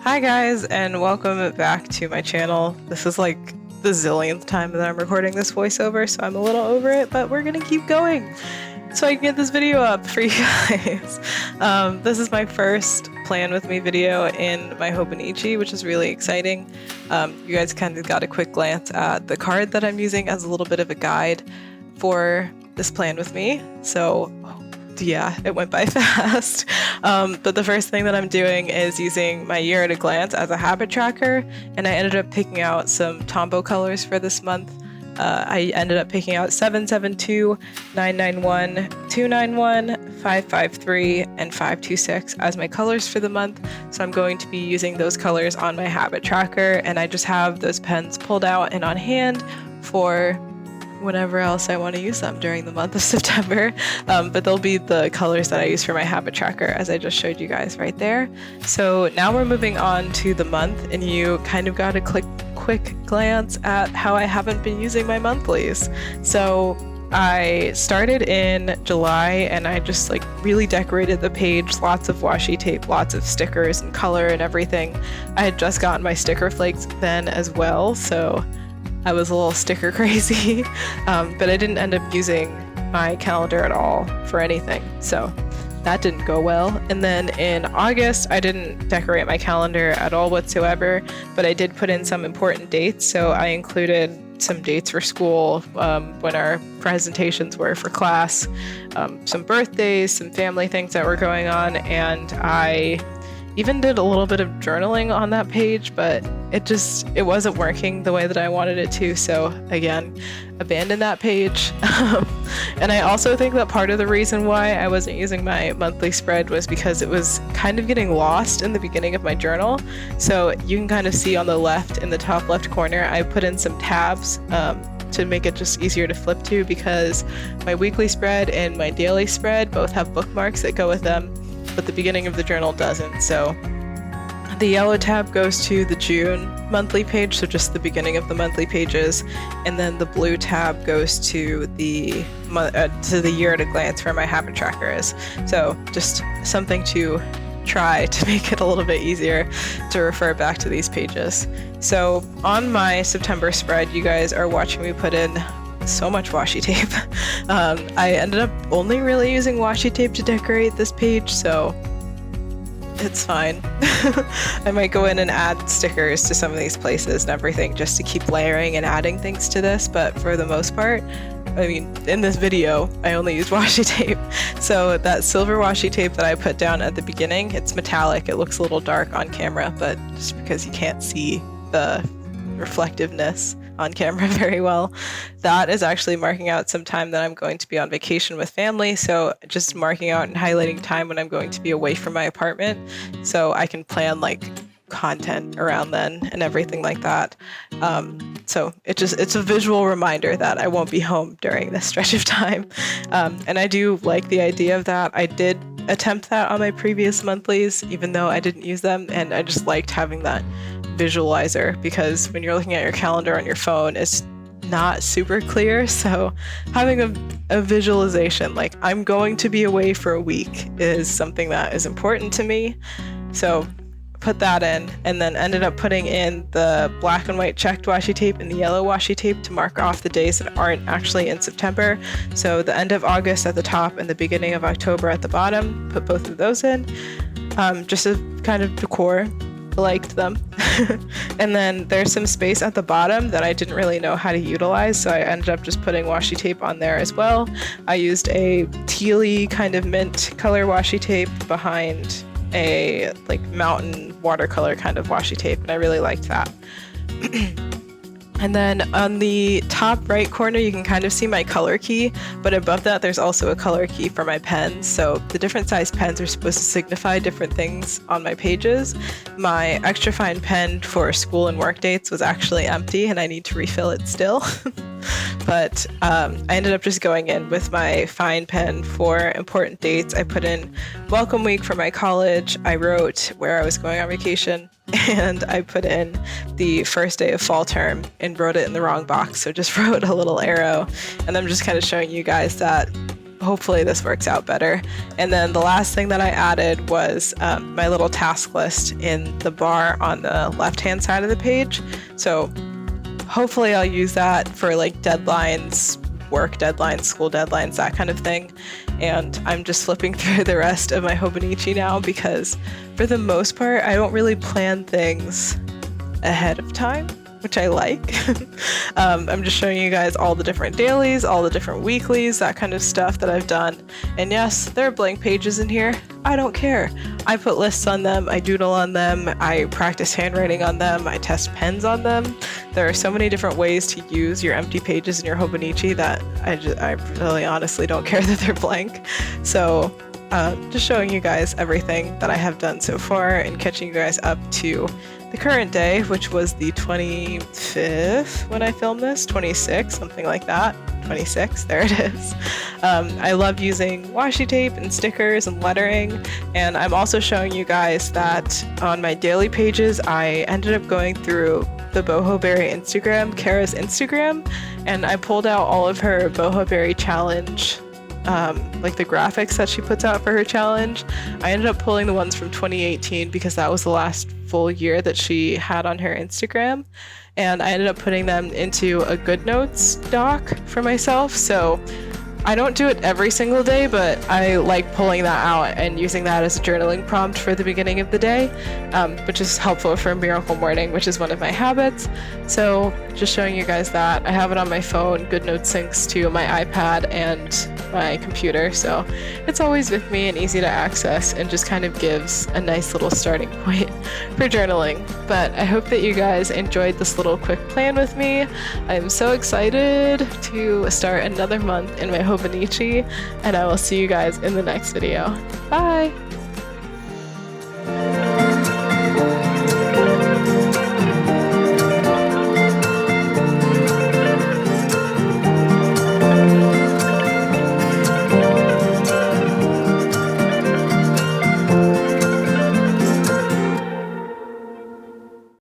Hi guys, and welcome back to my channel. This is like the zillionth time that I'm recording this voiceover, so I'm a little over it, but we're gonna keep going so I can get this video up for you guys. This is my first plan with me video in my Hobonichi, which is really exciting. You guys kind of got a quick glance at the card that I'm using as a little bit of a guide for this plan with me. So yeah, it went by fast. But the first thing that I'm doing is using my year at a glance as a habit tracker, and I ended up picking out some Tombow colors for this month. I ended up picking out 772, 991, 291, 553, and 526 as my colors for the month. So I'm going to be using those colors on my habit tracker, and I just have those pens pulled out and on hand for whenever else I want to use them during the month of September. But they'll be the colors that I use for my habit tracker, as I just showed you guys right there. So now we're moving on to the month, and you kind of got a quick glance at how I haven't been using my monthlies. So I started in July, and I just like really decorated the page, lots of washi tape, lots of stickers and color and everything. I had just gotten my sticker flakes then as well, so I was a little sticker crazy, but I didn't end up using my calendar at all for anything, so that didn't go well. And then in August, I didn't decorate my calendar at all whatsoever, but I did put in some important dates. So I included some dates for school, when our presentations were for class, some birthdays, some family things that were going on, and I even did a little bit of journaling on that page, but it wasn't working the way that I wanted it to, so again, abandoned that page. And I also think that part of the reason why I wasn't using my monthly spread was because it was kind of getting lost in the beginning of my journal. So you can kind of see on the left, in the top left corner, I put in some tabs to make it just easier to flip to, because my weekly spread and my daily spread both have bookmarks that go with them, but the beginning of the journal doesn't. So the yellow tab goes to the June monthly page, so just the beginning of the monthly pages, and then the blue tab goes to the year at a glance where my habit tracker is. So just something to try to make it a little bit easier to refer back to these pages. So on my September spread, you guys are watching me put in so much washi tape. I ended up only really using washi tape to decorate this page, so it's fine. I might go in and add stickers to some of these places and everything just to keep layering and adding things to this, but for the most part, I mean, in this video, I only used washi tape. So that silver washi tape that I put down at the beginning, it's metallic. It looks a little dark on camera, but just because you can't see the reflectiveness on camera very well. That is actually marking out some time that I'm going to be on vacation with family, so just marking out and highlighting time when I'm going to be away from my apartment, so I can plan like content around then and everything like that. So it's a visual reminder that I won't be home during this stretch of time. And I do like the idea of that. I did attempt that on my previous monthlies, even though I didn't use them, and I just liked having that visualizer, because when you're looking at your calendar on your phone, it's not super clear. So having a visualization, like I'm going to be away for a week, is something that is important to me. So put that in, and then ended up putting in the black and white checked washi tape and the yellow washi tape to mark off the days that aren't actually in September. So the end of August at the top and the beginning of October at the bottom, put both of those in, just as kind of decor. Liked them. And then there's some space at the bottom that I didn't really know how to utilize, so I ended up just putting washi tape on there as well. I used a tealy kind of mint color washi tape behind a like mountain watercolor kind of washi tape, and I really liked that. And then on the top right corner, you can kind of see my color key, but above that, there's also a color key for my pens. So the different size pens are supposed to signify different things on my pages. My extra fine pen for school and work dates was actually empty, and I need to refill it still. But I ended up just going in with my fine pen for important dates. I put in welcome week for my college. I wrote where I was going on vacation, and I put in the first day of fall term and wrote it in the wrong box. So just wrote a little arrow, and I'm just kind of showing you guys that hopefully this works out better. And then the last thing that I added was my little task list in the bar on the left-hand side of the page. So hopefully I'll use that for like deadlines, work deadlines, school deadlines, that kind of thing. And I'm just flipping through the rest of my Hobonichi now because for the most part, I don't really plan things ahead of time, which I like. I'm just showing you guys all the different dailies, all the different weeklies, that kind of stuff that I've done. And yes, there are blank pages in here. I don't care. I put lists on them, I doodle on them, I practice handwriting on them, I test pens on them. There are so many different ways to use your empty pages in your Hobonichi that I really honestly don't care that they're blank. So just showing you guys everything that I have done so far and catching you guys up to the current day, which was the 25th when I filmed this, 26, something like that. 26, there it is. I love using washi tape and stickers and lettering, and I'm also showing you guys that on my daily pages I ended up going through the Boho Berry Instagram, Kara's Instagram, and I pulled out all of her Boho Berry challenge, like the graphics that she puts out for her challenge. I ended up pulling the ones from 2018 because that was the last full year that she had on her Instagram, and I ended up putting them into a GoodNotes doc for myself. So I don't do it every single day, but I like pulling that out and using that as a journaling prompt for the beginning of the day, which is helpful for Miracle Morning, which is one of my habits. So just showing you guys that. I have it on my phone. GoodNotes syncs to my iPad and my computer, so it's always with me and easy to access and just kind of gives a nice little starting point for journaling. But I hope that you guys enjoyed this little quick plan with me. I'm so excited to start another month in my Hobonichi, and I will see you guys in the next video. Bye!